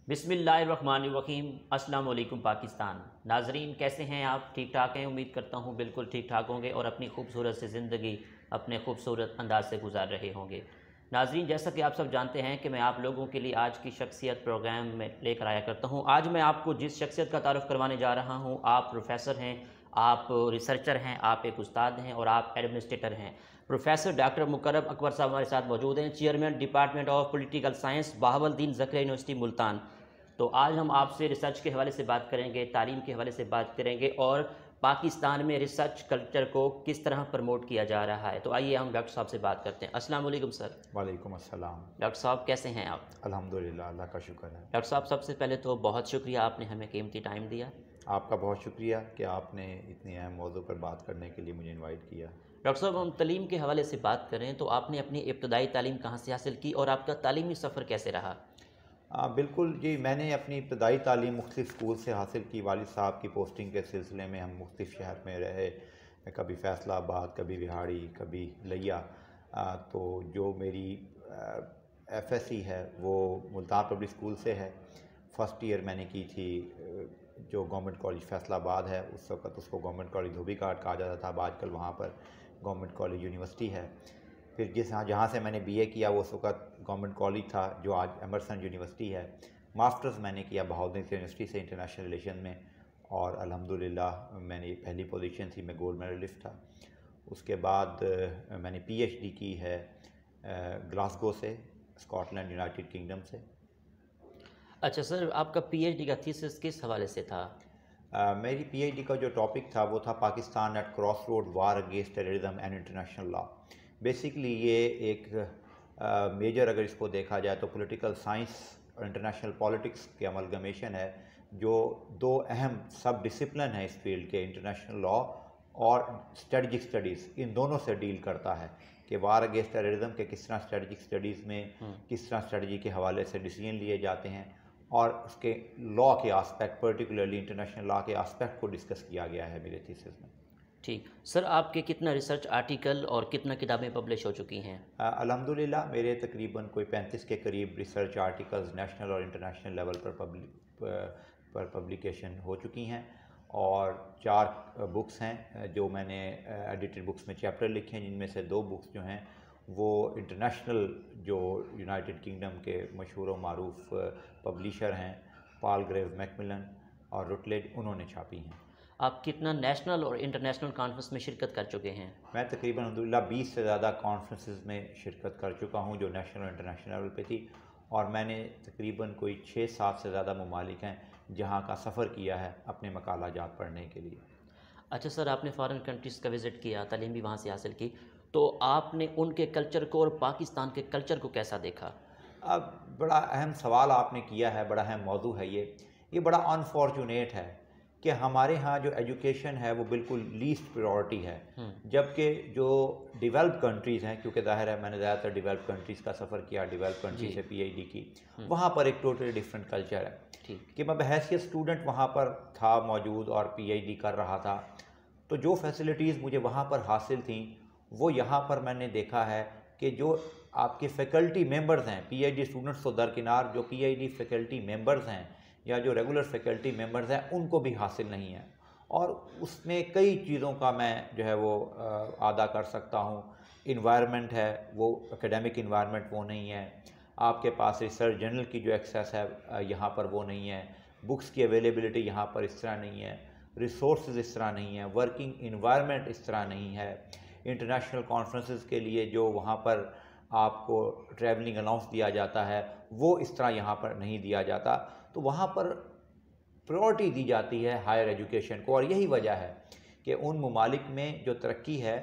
बिस्मिल्लाहिर्रहमानिर्रहीम। अस्सलाम वालेकुम पाकिस्तान। नाजरीन, कैसे हैं आप? ठीक ठाक हैं? उम्मीद करता हूँ बिल्कुल ठीक ठाक होंगे और अपनी खूबसूरत सी ज़िंदगी अपने खूबसूरत अंदाज से गुजार रहे होंगे। नाजरीन, जैसा कि आप सब जानते हैं कि मैं आप लोगों के लिए आज की शख्सियत प्रोग्राम में लेकर आया करता हूँ। आज मैं आपको जिस शख्सियत का तारुफ़ करवाने जा रहा हूँ, आप प्रोफेसर हैं, आप रिसर्चर हैं, आप एक उस्ताद हैं और आप एडमिनिस्ट्रेटर हैं। प्रोफेसर डॉक्टर मुकर्रम अकबर साहब हमारे साथ मौजूद हैं, chairman department of political science, Bahauddin Zakariya university Multan. तो आज हम आपसे रिसर्च के हवाले से बात करेंगे, तालीम के हवाले से बात करेंगे और पाकिस्तान में रिसर्च कल्चर को किस तरह प्रमोट किया जा रहा है। तो आइए हम डॉक्टर साहब से बात करते हैं। अस्सलाम वालेकुम सर। वालेकुम अस्सलाम। डॉक्टर साहब कैसे हैं आप? अल्हम्दुलिल्लाह, अल्लाह का शुक्र है। डॉक्टर साहब, सबसे पहले तो बहुत शुक्रिया, आपने हमें कीमती टाइम दिया। आपका बहुत शुक्रिया कि आपने इतनी अहम मौजू पर बात करने के लिए मुझे इनवाइट किया। डॉक्टर साहब, हम तालीम के हवाले से बात करें तो आपने अपनी इब्तदाई तालीम कहाँ से हासिल की और आपका तालीमी सफ़र कैसे रहा? बिल्कुल जी, मैंने अपनी इब्तदाई तालीम मुख्तलिफ़ स्कूल से हासिल की। वालिद साहब की पोस्टिंग के सिलसिले में हम मुख्तलिफ़ शहर में रहे, कभी फैसलाबाद, कभी रिहाड़ी, कभी लिया। तो जो मेरी एफएससी है वो मुल्तान पब्लिक स्कूल से है। फ़र्स्ट ईयर मैंने की थी जो गवर्नमेंट कॉलेज फैसलाबाद है, उस वक्त उसको गवर्नमेंट कॉलेज धोबी घाट कहा जाता था, अब आजकल वहाँ पर गवर्नमेंट कॉलेज यूनिवर्सिटी है। फिर जहाँ से मैंने बीए किया वो उस वक्त गवर्नमेंट कॉलेज था जो आज एमर्सन यूनिवर्सिटी है। मास्टर्स मैंने किया बहाउद्दीन यूनिवर्सिटी से इंटरनेशनल रिलेशन में, और अल्हम्दुलिल्लाह मैंने पहली पोजीशन थी, मैं गोल्ड मेडलिस्ट था। उसके बाद मैंने पीएचडी की है ग्लासगो से, स्कॉटलैंड, यूनाइटेड किंगडम से। अच्छा सर, आपका पीएचडी का थीसिस किस हवाले से था? मेरी पीएचडी का जो टॉपिक था वो था Pakistan at cross road, war against terrorism and international law. Basically ये एक मेजर अगर इसको देखा जाए तो पॉलिटिकल साइंस और इंटरनेशनल पॉलिटिक्स के अमलगमेशन है, जो दो अहम सब डिसिप्लिन है इस फील्ड के, इंटरनेशनल लॉ और स्ट्रेटजिक स्टडीज़, इन दोनों से डील करता है कि वार अगेंस्ट टेररिज्म के किस तरह स्ट्रेटजिक स्टडीज़ में किस तरह स्ट्रेटजी के हवाले से डिसीजन लिए जाते हैं, और उसके लॉ के आस्पेक्ट, पर्टिकुलरली इंटरनेशनल लॉ के आस्पेक्ट को डिस्कस किया गया है मेरे थीसिस में। ठीक सर, आपके कितना रिसर्च आर्टिकल और कितना किताबें पब्लिश हो चुकी हैं? अल्हम्दुलिल्लाह मेरे तकरीबन कोई 35 के करीब रिसर्च आर्टिकल्स नेशनल और इंटरनेशनल लेवल पर पब्लिकेशन हो चुकी हैं, और 4 बुक्स हैं जो मैंने एडिटेड बुक्स में चैप्टर लिखे हैं, जिनमें से 2 बुक्स जो हैं वो इंटरनेशनल, जो यूनाइटेड किंगडम के मशहूर व मारूफ पब्लिशर हैं पालग्रेव मैकमिलन और रुटलेज, उन्होंने छापी हैं। आप कितना नेशनल और इंटरनेशनल कॉन्फ्रेंस में शिरकत कर चुके हैं? मैं तकरीबन अल्हम्दुलिल्लाह 20 से ज़्यादा कॉन्फ्रेंसेस में शिरकत कर चुका हूँ जो नेशनल और इंटरनेशनल लेवल पे थी, और मैंने तकरीबन कोई 6-7 से ज़्यादा ममालिक हैं जहाँ का सफ़र किया है अपने मकाला जात पढ़ने के लिए। अच्छा सर, आपने फ़ॉरेन कंट्रीज़ का विज़िट किया, तालीम भी वहाँ से हासिल की, तो आपने उनके कल्चर को और पाकिस्तान के कल्चर को कैसा देखा? अब बड़ा अहम सवाल आपने किया है, बड़ा अहम मौजू है ये बड़ा अनफॉर्चुनेट है कि हमारे यहाँ जो एजुकेशन है वो बिल्कुल लीस्ट प्रायोरिटी है, जबकि जो डेवलप कंट्रीज़ हैं, क्योंकि ज़ाहिर है मैंने ज़्यादातर डेवलप कंट्रीज़ का सफ़र किया, डेवलप कंट्री से पीएचडी की, वहाँ पर एक टोटली डिफरेंट कल्चर है। ठीक कि मैं बहैसियत स्टूडेंट वहाँ पर था मौजूद और पीएचडी कर रहा था, तो जो फैसिलिटीज़ मुझे वहाँ पर हासिल थी वो यहाँ पर मैंने देखा है कि जो आपके फैकल्टी मेंबर्स हैं, पीएचडी स्टूडेंट्स तो दरकिनार, जो पीएचडी फैकल्टी मेंबर्स हैं या जो रेगुलर फैकल्टी मेंबर्स हैं उनको भी हासिल नहीं है, और उसमें कई चीज़ों का मैं जो है वो अदा कर सकता हूँ। इन्वायरमेंट है वो एकेडमिक इन्वायरमेंट वो नहीं है, आपके पास रिसर्च जर्नल की जो एक्सेस है यहाँ पर वो नहीं है, बुक्स की अवेलेबिलिटी यहाँ पर इस तरह नहीं है, रिसोर्सेज इस तरह नहीं है, वर्किंग इन्वायरमेंट इस तरह नहीं है, इंटरनेशनल कॉन्फ्रेंसेस के लिए जो वहाँ पर आपको ट्रैवलिंग अलाउंस दिया जाता है वो इस तरह यहाँ पर नहीं दिया जाता। तो वहाँ पर प्रायोरिटी दी जाती है हायर एजुकेशन को, और यही वजह है कि उन ममालिक में जो तरक्की है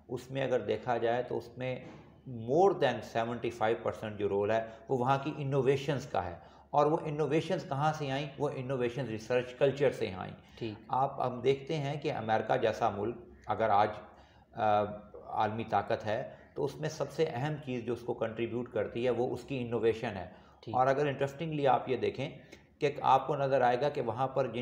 उसमें अगर देखा जाए तो उसमें मोर दैन 75% जो रोल है वो वहाँ की इनोवेशंस का है, और वो इनोवेशंस कहाँ से आई? वो इनोवेशन रिसर्च कल्चर से आई। ठीक। आप हम देखते हैं कि अमेरिका जैसा मुल्क अगर आज आलमी ताकत है तो उसमें सबसे अहम चीज़ जो उसको कंट्रीब्यूट करती है वो उसकी इनोवेशन है। ठीक। और अगर इंटरेस्टिंगली आप ये देखें कि आपको नज़र आएगा कि वहाँ पर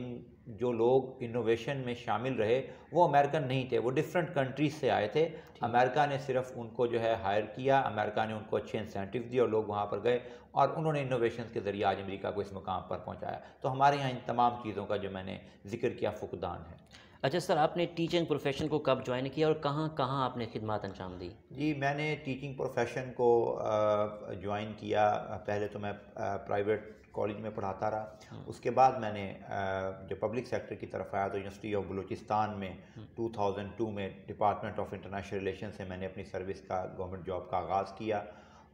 जो लोग इनोवेशन में शामिल रहे वो अमेरिकन नहीं थे, वो डिफरेंट कंट्रीज से आए थे। अमेरिका ने सिर्फ उनको जो है हायर किया, अमेरिका ने उनको अच्छे इंसेंटिव दिए और लोग वहाँ पर गए और उन्होंने इनोवेशन के ज़रिए आज अमेरिका को इस मुकाम पर पहुँचाया। तो हमारे यहाँ इन तमाम चीज़ों का जो मैंने जिक्र किया फुकदान है। अच्छा सर, आपने टीचिंग प्रोफेशन को कब ज्वाइन किया और कहाँ कहाँ आपने खिदमत अंजाम दी? जी, मैंने टीचिंग प्रोफेशन को ज्वाइन किया। पहले तो मैं प्राइवेट कॉलेज में पढ़ाता रहा। उसके बाद मैंने जो पब्लिक सेक्टर की तरफ आया तो यूनिवर्सिटी ऑफ बलूचिस्तान में 2002 में डिपार्टमेंट ऑफ इंटरनेशनल रिलेशन से मैंने अपनी सर्विस का गवर्नमेंट जॉब का आगाज़ किया।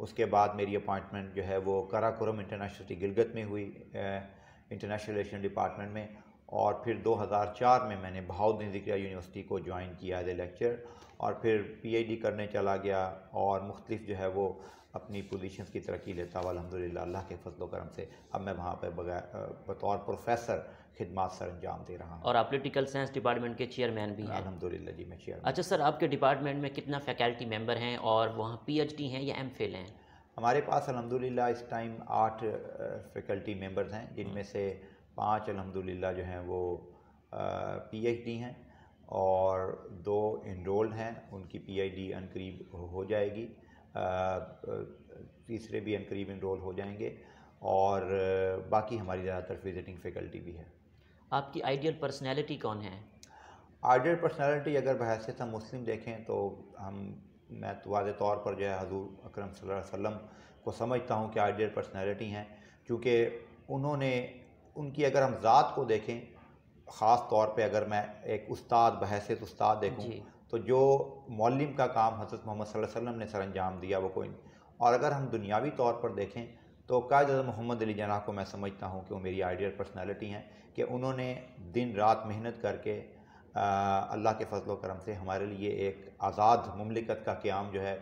उसके बाद मेरी अपॉइंटमेंट जो है वो कराकोरम इंटरनेशनल गिलगित में हुई इंटरनेशनल रिलेशन डिपार्टमेंट में, और फिर 2004 में मैंने बहाउद्दीन ज़िक्रिया यूनिवर्सिटी को ज्वाइन किया एज ए लेक्चर, और फिर PhD करने चला गया और मुख्तलिफ जो है वो अपनी पोजीशंस की तरक्की लेता हुआ अल्हम्दुलिल्लाह अल्लाह के फजल करम से अब मैं वहाँ पर बतौर प्रोफेसर खिदमत सर अंजाम दे रहा हूँ। और आप पॉलिटिकल साइंस डिपार्टमेंट के चेयरमैन भी हैं? अल्हम्दुलिल्लाह जी, मैं चेयरमैन। अच्छा सर, आपके डिपार्टमेंट में कितना फैकल्टी मेंबर हैं और वहाँ PhD हैं या MPhil हैं? हमारे पास अल्हम्दुलिल्लाह इस टाइम 8 फैकल्टी मेंबर्स हैं, जिनमें से 5 अल्हम्दुलिल्लाह जो हैं वो PhD हैं और 2 इनरोल्ड हैं, उनकी PhD अनकरीब हो जाएगी, तीसरे भी अनकरीब इनरोल हो जाएंगे, और बाकी हमारी ज़्यादातर विजिटिंग फैकल्टी भी है। आपकी आइडियल पर्सनैलिटी कौन है? आइडियल पर्सनैलिटी अगर बहैसियत हम मुस्लिम देखें तो मैं तो वाज़े तौर पर जो है हज़ूर अकरम सल्लल्लाहु अलैहि वसल्लम को समझता हूँ कि आइडियल पर्सनैलिटी हैं, क्योंकि उनकी अगर हम ज़ात को देखें, ख़ास तौर पे अगर मैं एक उस्ताद बहैसियत उस्ताद देखूँ तो जो मौल्लिम का काम हज़रत मोहम्मद सल्लल्लाहु अलैहि वसल्लम ने सरअंजाम दिया वो कोई नहीं। और अगर हम दुनियावी तौर पर देखें तो कायद-ए-आज़म मोहम्मद अली जिन्नाह को मैं समझता हूँ कि वो मेरी आइडियल पर्सनैलिटी हैं, कि उन्होंने दिन रात मेहनत करके अल्लाह के फजल करम से हमारे लिए एक आज़ाद मुमलिकत का क़याम जो है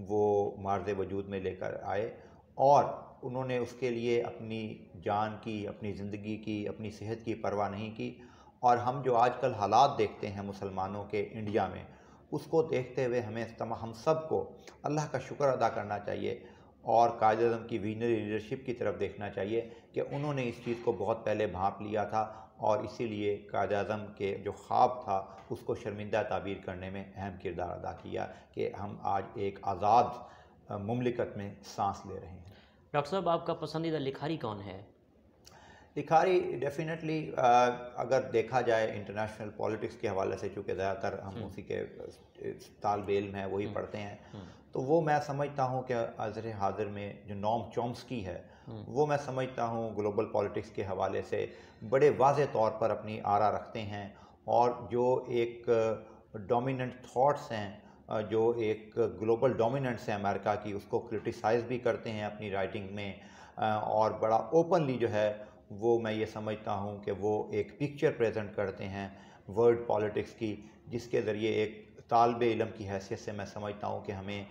वो मार्ज़ वजूद में लेकर आए, और उन्होंने उसके लिए अपनी जान की, अपनी ज़िंदगी की, अपनी सेहत की परवाह नहीं की। और हम जो आजकल हालात देखते हैं मुसलमानों के इंडिया में, उसको देखते हुए हम सब को अल्लाह का शुक्र अदा करना चाहिए और कायद-ए-आज़म की विजनरी लीडरशिप की तरफ देखना चाहिए कि उन्होंने इस चीज़ को बहुत पहले भांप लिया था, और इसीलिए कायद-ए-आज़म के जो ख्वाब था उसको शर्मिंदा ताबीर करने में अहम किरदार अदा किया कि हम आज एक आज़ाद मुमलिकत में सांस ले रहे हैं। डॉक्टर साहब, आपका पसंदीदा लिखारी कौन है? लिखारी डेफिनेटली अगर देखा जाए इंटरनेशनल पॉलिटिक्स के हवाले से, चूँकि ज़्यादातर हम उसी के तालिबे इल्म हैं वही पढ़ते हैं, तो वो मैं समझता हूँ कि अज़र हाज़िर में जो नोम चॉम्स्की है वो मैं समझता हूँ ग्लोबल पॉलिटिक्स के हवाले से बड़े वाज़े तौर पर अपनी आरा रखते हैं, और जो एक डोमिनेंट थाट्स हैं, जो एक ग्लोबल डोमिनेंस है अमेरिका की, उसको क्रिटिसाइज़ भी करते हैं अपनी राइटिंग में, और बड़ा ओपनली जो है वो मैं ये समझता हूँ कि वो एक पिक्चर प्रेजेंट करते हैं वर्ल्ड पॉलिटिक्स की, जिसके ज़रिए एक तालिबे इल्म की हैसियत से मैं समझता हूँ कि हमें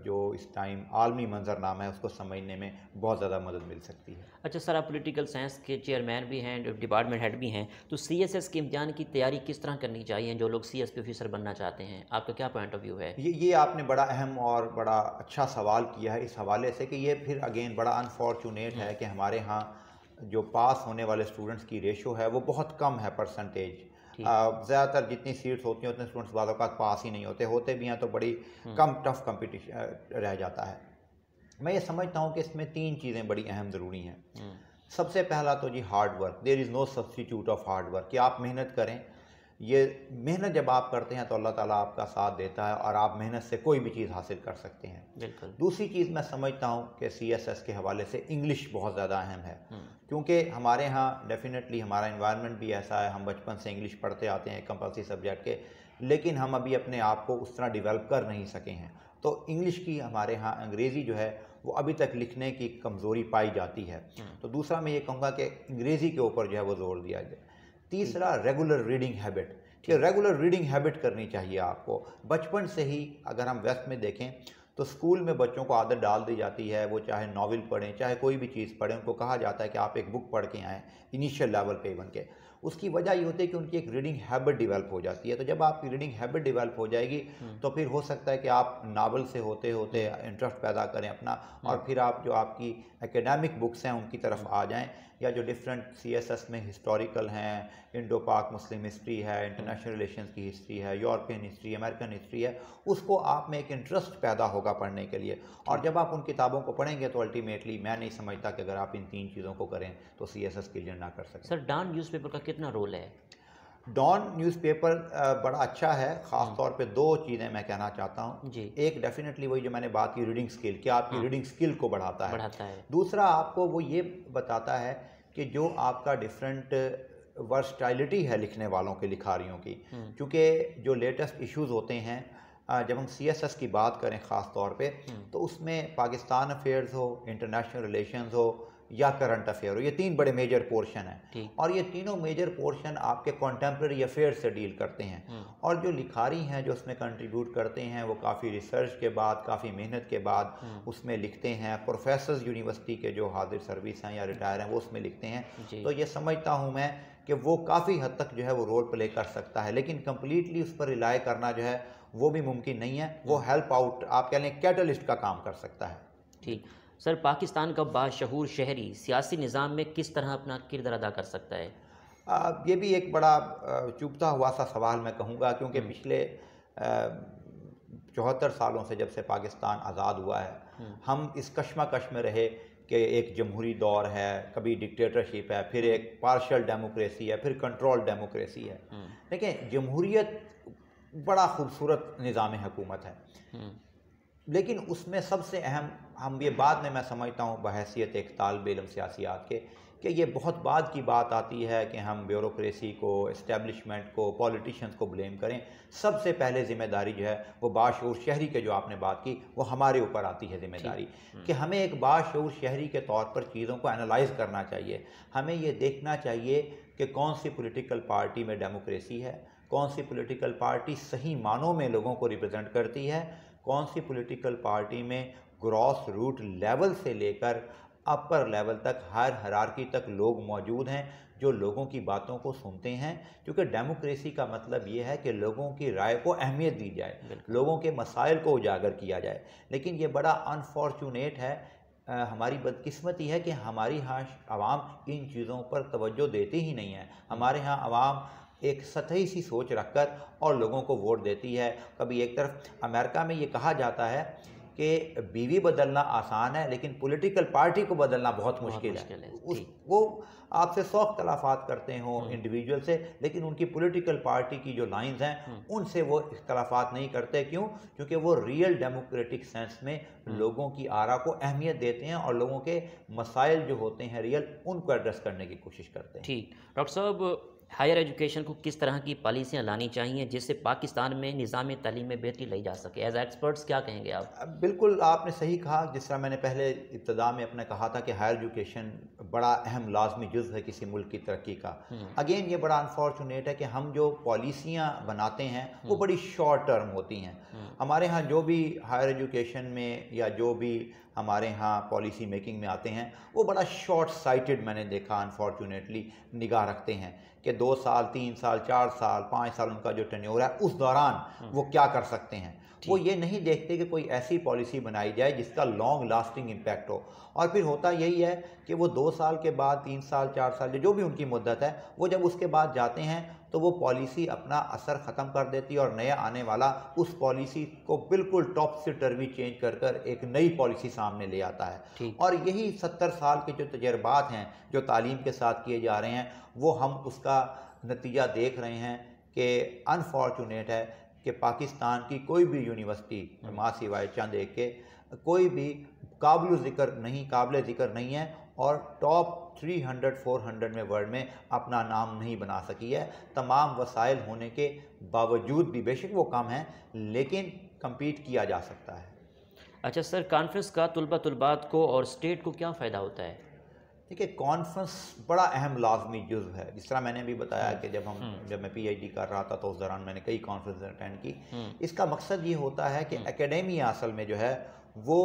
जो इस टाइम आलमी मंजरनामा है उसको समझने में बहुत ज़्यादा मदद मिल सकती है। अच्छा सर, आप पॉलिटिकल साइंस के चेयरमैन भी हैं, डिपार्टमेंट हेड भी हैं, तो CSS के इम्तिहान की तैयारी किस तरह करनी चाहिए जो लोग CSP ऑफिसर बनना चाहते हैं? आपका क्या पॉइंट ऑफ व्यू है? ये आपने बड़ा अहम और बड़ा अच्छा सवाल किया है इस हवाले से कि ये फिर अगेन बड़ा अनफॉर्चुनेट है कि हमारे यहाँ जो पास होने वाले स्टूडेंट्स की रेशो है वो बहुत कम है परसेंटेज। ज़्यादातर जितनी सीट्स होती हैं उतने स्टूडेंट्स बाद औक़ात पास ही नहीं होते भी हैं तो बड़ी कम टफ कंपटीशन रह जाता है। मैं ये समझता हूँ कि इसमें 3 चीज़ें बड़ी अहम ज़रूरी हैं। सबसे पहला तो जी hard work, there is no substitute of hard work, कि आप मेहनत करें। ये मेहनत जब आप करते हैं तो अल्लाह ताला आपका साथ देता है और आप मेहनत से कोई भी चीज़ हासिल कर सकते हैं। बिल्कुल। दूसरी चीज़ मैं समझता हूँ कि CSS के हवाले से इंग्लिश बहुत ज़्यादा अहम है, क्योंकि हमारे यहाँ डेफिनेटली हमारा इन्वायरमेंट भी ऐसा है, हम बचपन से इंग्लिश पढ़ते आते हैं कंपल्सरी सब्जेक्ट के, लेकिन हम अभी अपने आप को उस तरह डेवलप कर नहीं सके हैं। तो इंग्लिश की हमारे यहाँ अंग्रेज़ी जो है वो अभी तक लिखने की कमज़ोरी पाई जाती है। तो दूसरा मैं ये कहूँगा कि अंग्रेज़ी के ऊपर जो है वो ज़ोर दिया जाए। तीसरा रेगुलर रीडिंग हैबिट, कि रेगुलर रीडिंग हैबिट करनी चाहिए आपको बचपन से ही। अगर हम वेस्ट में देखें तो स्कूल में बच्चों को आदत डाल दी जाती है, वो चाहे नावल पढ़ें चाहे कोई भी चीज़ पढ़ें, उनको कहा जाता है कि आप एक बुक पढ़ के आएँ इनिशियल लेवल पे बन के। उसकी वजह ये होती है कि उनकी एक रीडिंग हैबिट डेवलप हो जाती है। तो जब आपकी रीडिंग हैबिट डेवलप हो जाएगी तो फिर हो सकता है कि आप नावल से होते होते इंटरेस्ट पैदा करें अपना, और फिर आप जो आपकी एकेडमिक बुक्स हैं उनकी तरफ आ जाएं, या जो डिफरेंट सीएसएस में हिस्टोरिकल हैं, इंडो पाक मुस्लिम हिस्ट्री है, इंटरनेशनल रिलेशंस की हिस्ट्री है, यूरोपियन हिस्ट्री, अमेरिकन हिस्ट्री है, उसको आप में एक इंटरेस्ट पैदा होगा पढ़ने के लिए। और जब आप उन किताबों को पढ़ेंगे तो अल्टीमेटली मैं नहीं समझता कि अगर आप इन 3 चीज़ों को करें तो सीएसएस क्लियर ना कर सकें। सर, डॉन न्यूज़पेपर का कितना रोल है? डॉन न्यूज़पेपर बड़ा अच्छा है। ख़ास तौर पे 2 चीज़ें मैं कहना चाहता हूँ। जी। एक डेफिनेटली वही जो मैंने बात की रीडिंग स्किल, कि आपकी रीडिंग स्किल को बढ़ाता है। दूसरा आपको वो ये बताता है कि जो आपका डिफरेंट वर्सटाइलिटी है लिखने वालों के लिखारियों की, क्योंकि जो लेटेस्ट इश्यूज़ होते हैं, जब हम सीएसएस की बात करें ख़ास तौर पे, तो उसमें पाकिस्तान अफेयर्स हो, इंटरनेशनल रिलेशंस हो या करंट अफेयर हो, ये 3 बड़े मेजर पोर्शन हैं। और ये तीनों मेजर पोर्शन आपके कॉन्टेम्प्रेरी अफेयर्स से डील करते हैं। और जो लिखारी हैं जो उसमें कंट्रीब्यूट करते हैं, वो काफ़ी रिसर्च के बाद, काफ़ी मेहनत के बाद उसमें लिखते हैं। प्रोफेसर्स यूनिवर्सिटी के जो हाजिर सर्विस हैं या रिटायर हैं वो उसमें लिखते हैं। तो ये समझता हूँ मैं कि वो काफ़ी हद तक जो है वो रोल प्ले कर सकता है, लेकिन कम्प्लीटली उस पर रिलाई करना जो है वो भी मुमकिन नहीं है। वो हेल्प आउट, आप कह लें कैटलिस्ट का काम कर सकता है। ठीक। सर, पाकिस्तान का बाशऊर शहरी सियासी निज़ाम में किस तरह अपना किरदार अदा कर सकता है? ये भी एक बड़ा चुभता हुआ सा सवाल मैं कहूँगा, क्योंकि पिछले 74 सालों से जब से पाकिस्तान आज़ाद हुआ है, हम इस कश्मकश में रहे कि एक जमहूरी दौर है, कभी डिक्टेटरशिप है, फिर एक पार्शियल डेमोक्रेसी है, फिर कंट्रोल डेमोक्रेसी है। देखिए, जमहूरियत बड़ा खूबसूरत निज़ाम हुकूमत है, लेकिन उसमें सबसे अहम, हम ये बाद में मैं समझता हूँ बहैसियत एक तालिब इल्म सियासियात के, कि ये बहुत बाद की बात आती है कि हम ब्यूरोक्रेसी को, इस्टेब्लिशमेंट को, पॉलिटिशियंस को ब्लेम करें। सबसे पहले ज़िम्मेदारी जो है वो बाशऊर शहरी के, जो आपने बात की, वो हमारे ऊपर आती है ज़िम्मेदारी, कि हमें एक बाशऊर शहरी के तौर पर चीज़ों को एनालाइज करना चाहिए। हमें ये देखना चाहिए कि कौन सी पॉलिटिकल पार्टी में डेमोक्रेसी है, कौन सी पॉलिटिकल पार्टी सही मानों में लोगों को रिप्रेजेंट करती है, कौन सी पॉलिटिकल पार्टी में ग्रॉस रूट लेवल से लेकर अपर लेवल तक, हर हायरार्की तक लोग मौजूद हैं जो लोगों की बातों को सुनते हैं। क्योंकि डेमोक्रेसी का मतलब ये है कि लोगों की राय को अहमियत दी जाए, लोगों के मसाइल को उजागर किया जाए। लेकिन ये बड़ा अनफॉर्चुनेट है, हमारी बदकिस्मती है कि हमारी यहाँ आवाम इन चीज़ों पर तवज्जो देती ही नहीं है। हमारे यहाँ आवाम एक सतही सी सोच रखकर और लोगों को वोट देती है। कभी एक तरफ अमेरिका में ये कहा जाता है कि बीवी बदलना आसान है, लेकिन पॉलिटिकल पार्टी को बदलना बहुत मुश्किल है। वो आपसे 100 इख्तलाफात करते हों इंडिविजुअल से, लेकिन उनकी पॉलिटिकल पार्टी की जो लाइंस हैं उनसे वो इख्तलाफात नहीं करते। क्यों? क्योंकि वो रियल डेमोक्रेटिक सेंस में लोगों की आरा को अहमियत देते हैं और लोगों के मसाइल जो होते हैं रियल, उनको एड्रेस करने की कोशिश करते हैं। ठीक। डॉक्टर साहब, हायर एजुकेशन को किस तरह की पॉलिसियाँ लानी चाहिए जिससे पाकिस्तान में निज़ाम तालीम में बेहतरी लाई जा सके? एज एक्सपर्ट्स क्या कहेंगे आप? बिल्कुल आपने सही कहा। जिस तरह मैंने पहले इब्तदा में अपने कहा था कि हायर एजुकेशन बड़ा अहम लाजमी जुज़ है किसी मुल्क की तरक्की का। अगेन ये बड़ा अनफॉर्चुनेट है कि हम जो पॉलिसियाँ बनाते हैं वो बड़ी शॉर्ट टर्म होती हैं। हमारे यहाँ जो भी हायर एजुकेशन में या जो भी हमारे यहाँ पॉलिसी मेकिंग में आते हैं वो बड़ा शॉर्ट साइटेड, मैंने देखा अनफॉर्चुनेटली, निगाह रखते हैं कि 2 साल, 3 साल, 4 साल, 5 साल उनका जो टेन्योर है उस दौरान वो क्या कर सकते हैं। वो ये नहीं देखते कि कोई ऐसी पॉलिसी बनाई जाए जिसका लॉन्ग लास्टिंग इम्पैक्ट हो। और फिर होता यही है कि वो 2 साल के बाद, 3 साल, 4 साल, जो भी उनकी मुद्दत है, वो जब उसके बाद जाते हैं तो वो पॉलिसी अपना असर ख़त्म कर देती है और नया आने वाला उस पॉलिसी को बिल्कुल टॉप से टर्वी चेंज कर कर एक नई पॉलिसी सामने ले आता है। और यही 70 साल के जो तजर्बात हैं जो तालीम के साथ किए जा रहे हैं, वो हम उसका नतीजा देख रहे हैं कि अनफॉर्चुनेट है कि पाकिस्तान की कोई भी यूनिवर्सिटी माँ सिवाय चंद एक के कोई भी काबिल ज़िक्र नहीं है और टॉप 300-400 में वर्ल्ड में अपना नाम नहीं बना सकी है। तमाम वसाइल होने के बावजूद भी, बेशक वो कम हैं, लेकिन कम्पीट किया जा सकता है। अच्छा सर, कॉन्फ्रेंस का तलबात को और स्टेट को क्या फ़ायदा होता है? देखिए, कॉन्फ्रेंस बड़ा अहम लाजमी जुज़्व है। जिस तरह मैंने भी बताया कि जब मैं PhD कर रहा था तो उस दौरान मैंने कई कॉन्फ्रेंस अटेंड की। इसका मकसद ये होता है कि एकेडेमिया असल में जो है वो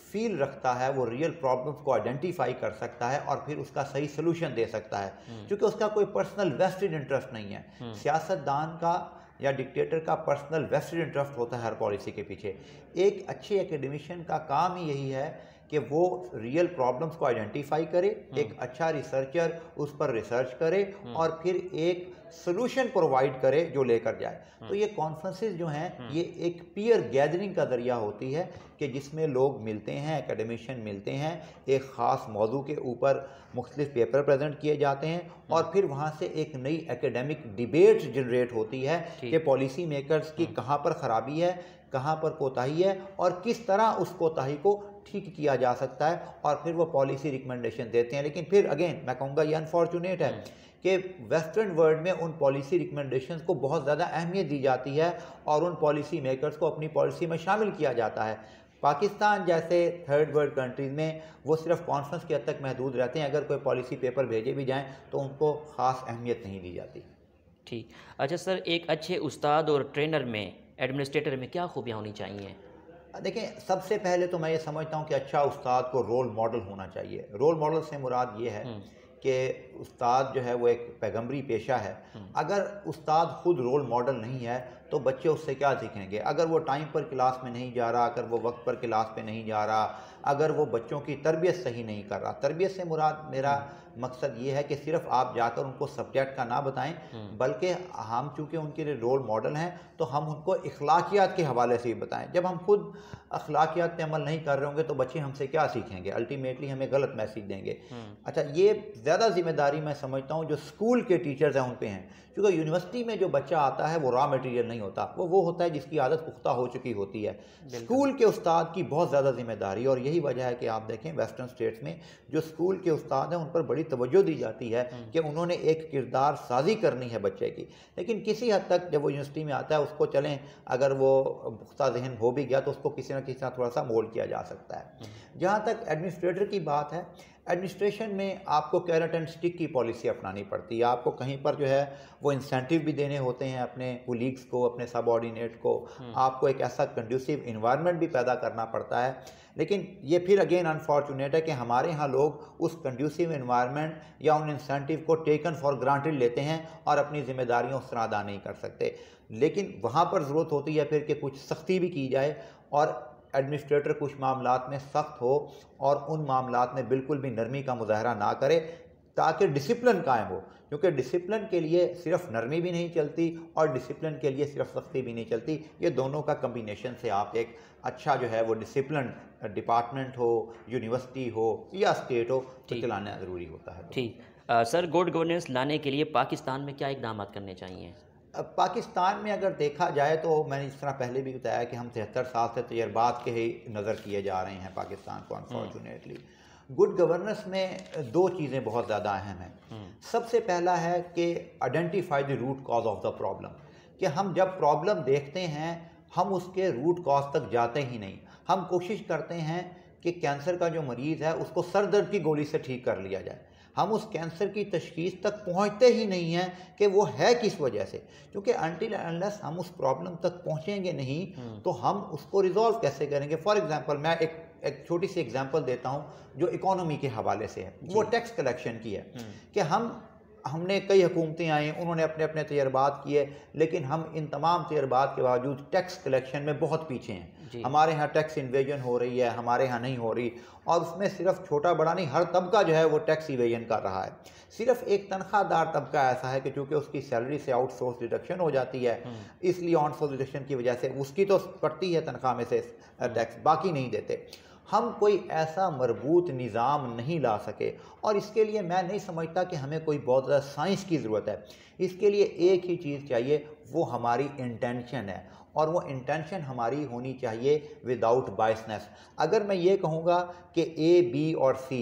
फील रखता है, वो रियल प्रॉब्लम्स को आइडेंटिफाई कर सकता है और फिर उसका सही सोल्यूशन दे सकता है, क्योंकि उसका कोई पर्सनल वेस्टेड इंटरेस्ट नहीं है। सियासतदान का या डिक्टेटर का पर्सनल वेस्टेड इंटरेस्ट होता है हर पॉलिसी के पीछे। एक अच्छे एकेडमिशियन का काम ही यही है कि वो रियल प्रॉब्लम्स को आइडेंटिफाई करे, एक अच्छा रिसर्चर उस पर रिसर्च करे और फिर एक सोल्यूशन प्रोवाइड करे जो लेकर जाए। तो ये कॉन्फ्रेंसेस जो हैं ये एक पीयर गैदरिंग का ज़रिया होती है कि जिसमें लोग मिलते हैं, एकेडमिशियन मिलते हैं, एक ख़ास मौजू के ऊपर मुख्तलिफ पेपर प्रेजेंट किए जाते हैं और फिर वहाँ से एक नई एकेडमिक डिबेट जनरेट होती है कि पॉलिसी मेकर्स की कहाँ पर ख़राबी है, कहाँ पर कोताही है और किस तरह उस कोताही को ठीक किया जा सकता है, और फिर वो पॉलिसी रिकमेंडेशन देते हैं। लेकिन फिर अगेन मैं कहूँगा ये अनफॉर्चुनेट है कि वेस्टर्न वर्ल्ड में उन पॉलिसी रिकमेंडेशंस को बहुत ज़्यादा अहमियत दी जाती है और उन पॉलिसी मेकर्स को अपनी पॉलिसी में शामिल किया जाता है। पाकिस्तान जैसे थर्ड वर्ल्ड कंट्रीज़ में वो सिर्फ कॉन्फ्रेंस के हद तक महदूद रहते हैं। अगर कोई पॉलिसी पेपर भेजे भी जाएँ तो उनको ख़ास अहमियत नहीं दी जाती। ठीक। अच्छा सर, एक अच्छे उस्ताद और ट्रेनर में, एडमिनिस्ट्रेटर में क्या खूबियाँ होनी चाहिए? देखिए, सबसे पहले तो मैं ये समझता हूँ कि अच्छा उस्ताद को रोल मॉडल होना चाहिए। रोल मॉडल से मुराद ये है कि उस्ताद जो है वो एक पैगम्बरी पेशा है। अगर उस्ताद खुद रोल मॉडल नहीं है तो बच्चे उससे क्या सीखेंगे? अगर वो टाइम पर क्लास में नहीं जा रहा, अगर वो वक्त पर क्लास पे नहीं जा रहा, अगर वो बच्चों की तरबियत सही नहीं कर रहा। तरबियत से मुराद मेरा मकसद ये है कि सिर्फ आप जाकर उनको सब्जेक्ट का ना बताएं, बल्कि हम चूँकि उनके लिए रोल मॉडल हैं तो हम उनको अखलाकियात के हवाले से ही बताएं। जब हम खुद अखलाकियात पे अमल नहीं कर रहे होंगे तो बच्चे हमसे क्या सीखेंगे? अल्टीमेटली हमें गलत मैसेज देंगे। अच्छा, ये ज़्यादा जिम्मेदारी मैं समझता हूँ जो स्कूल के टीचर्स हैं उन पे हैं, क्योंकि यूनिवर्सिटी में जो बच्चा आता है वो रॉ मटेरियल नहीं होता, वो होता है जिसकी आदत पुख्ता हो चुकी होती है। स्कूल के उस्ताद की बहुत ज़्यादा जिम्मेदारी, और यही वजह है कि आप देखें वेस्टर्न स्टेट्स में जो स्कूल के उस्ताद हैं उन पर बड़ी तवज्जो दी जाती है कि उन्होंने एक किरदार साजी करनी है बच्चे की। लेकिन किसी हद तक जब वो यूनिवर्सिटी में आता है उसको चलें, अगर वो पुख्ता जहन हो भी गया तो उसको किसी न किसी तरह थोड़ा सा मोल्ड किया जा सकता है। जहाँ तक एडमिनिस्ट्रेटर की बात है, एडमिनिस्ट्रेशन में आपको कैरेट एंड स्टिक की पॉलिसी अपनानी पड़ती है। आपको कहीं पर जो है वो इंसेंटिव भी देने होते हैं अपने कुलीग्स को, अपने सबऑर्डिनेट को। आपको एक ऐसा कंड्यूसिव इन्वायरमेंट भी पैदा करना पड़ता है। लेकिन ये फिर अगेन अनफॉर्चुनेट है कि हमारे यहाँ लोग उस कंड्यूसिव इन्वायरमेंट या उन इंसेंटिव को टेकन फॉर ग्रांटेड लेते हैं और अपनी जिम्मेदारियों उस तरह अदा नहीं कर सकते। लेकिन वहाँ पर ज़रूरत होती है फिर कि कुछ सख्ती भी की जाए और एडमिनिस्ट्रेटर कुछ मामलात में सख्त हो और उन मामलात में बिल्कुल भी नरमी का मुजाहरा ना करे, ताकि डिसिप्लिन कायम हो। क्योंकि डिसिप्लिन के लिए सिर्फ नरमी भी नहीं चलती और डिसिप्लिन के लिए सिर्फ सख्ती भी नहीं चलती। ये दोनों का कम्बिनेशन से आप एक अच्छा जो है वो डिसिप्लिन डिपार्टमेंट हो, यूनिवर्सिटी हो या स्टेट हो तो चलाना ज़रूरी होता है। ठीक। सर, गुड गवर्नेंस लाने के लिए पाकिस्तान में क्या इक़दाम करने चाहिए? पाकिस्तान में अगर देखा जाए तो मैंने इस तरह पहले भी बताया कि हम 73 साल से तजर्बात के ही नज़र किए जा रहे हैं पाकिस्तान को। अनफॉर्चुनेटली गुड गवर्नेंस में दो चीज़ें बहुत ज़्यादा अहम हैं। सबसे पहला है कि identify the root cause of the problem, कि हम जब प्रॉब्लम देखते हैं हम उसके रूट कॉज तक जाते ही नहीं। हम कोशिश करते हैं कि कैंसर का जो मरीज़ है उसको सर दर्द की गोली से ठीक कर लिया जाए। हम उस कैंसर की तशखीस तक पहुंचते ही नहीं हैं कि वो है किस वजह से, क्योंकि अनटिल अनलेस हम उस प्रॉब्लम तक पहुंचेंगे नहीं तो हम उसको रिजॉल्व कैसे करेंगे। फॉर एग्जांपल मैं एक छोटी सी एग्जांपल देता हूं जो इकोनॉमी के हवाले से है, वो टैक्स कलेक्शन की है। कि हमने कई हुकूमतें आई, उन्होंने अपने अपने तजर्बात किए, लेकिन हम इन तमाम तजर्बात के बावजूद टैक्स कलेक्शन में बहुत पीछे हैं। हमारे यहाँ टैक्स इन्वेजन हो रही है, हमारे यहाँ नहीं हो रही, और उसमें सिर्फ छोटा बड़ा नहीं हर तबका जो है वो टैक्स इवेजन कर रहा है। सिर्फ एक तनख्वाहदार तबका ऐसा है कि चूँकि उसकी सैलरी से आउटसोर्स डिडक्शन हो जाती है, इसलिए आउटसोर्स डिडक्शन की वजह से उसकी तो कटती है तनख्वाह में से टैक्स, बाकी नहीं देते। हम कोई ऐसा मरबूत निज़ाम नहीं ला सके, और इसके लिए मैं नहीं समझता कि हमें कोई बहुत ज़्यादा साइंस की ज़रूरत है। इसके लिए एक ही चीज़ चाहिए, वो हमारी इंटेंशन है, और वो इंटेंशन हमारी होनी चाहिए विदाउट बायसनेस। अगर मैं ये कहूँगा कि ए, बी और सी